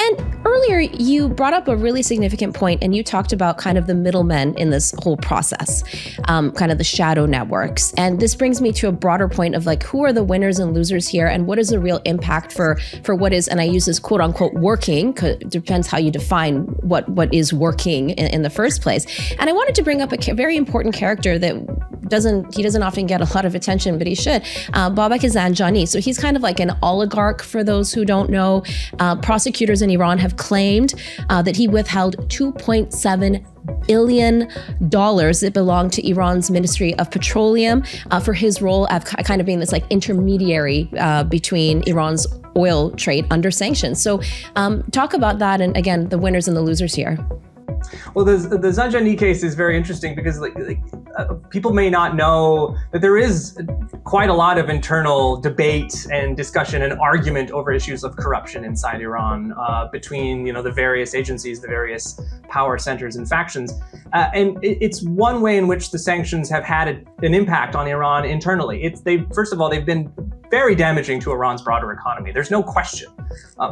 And earlier, you brought up a really significant point, and you talked about kind of the middlemen in this whole process, kind of the shadow networks. And this brings me to a broader point of like, who are the winners and losers here, and what is the real impact for what is, and I use this quote unquote working, because it depends how you define what is working in the first place. And I wanted to bring up a very important character that doesn't often get a lot of attention, but he should. Babak Zanjani. So he's kind of like an oligarch, for those who don't know. Prosecutors in Iran have claimed that he withheld $2.7 billion that belonged to Iran's Ministry of Petroleum for his role of kind of being this like intermediary between Iran's oil trade under sanctions. So talk about that, and again, the winners and the losers here. Well, the Zanjani case is very interesting because people may not know that there is quite a lot of internal debate and discussion and argument over issues of corruption inside Iran between the various agencies, the various power centers and factions. And it's one way in which the sanctions have had an impact on Iran internally. First of all, they've been very damaging to Iran's broader economy. There's no question.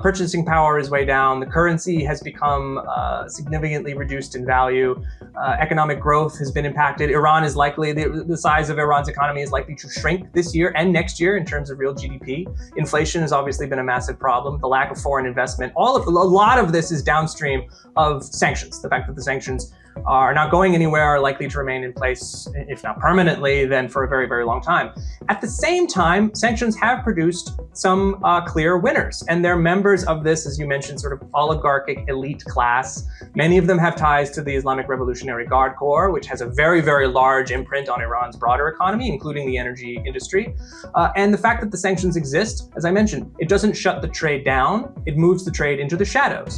Purchasing power is way down. The currency has become significantly reduced in value. Economic growth has been impacted. Iran is likely, the size of Iran's economy is likely to shrink this year and next year in terms of real GDP. Inflation has obviously been a massive problem. The lack of foreign investment, a lot of this is downstream of sanctions. The fact that the sanctions are not going anywhere, are likely to remain in place, if not permanently, then for a very, very long time. At the same time, sanctions have produced some clear winners, and they're members of this, as you mentioned, sort of oligarchic elite class. Many of them have ties to the Islamic Revolutionary Guard Corps, which has a very, very large imprint on Iran's broader economy, including the energy industry. And the fact that the sanctions exist, as I mentioned, it doesn't shut the trade down, it moves the trade into the shadows.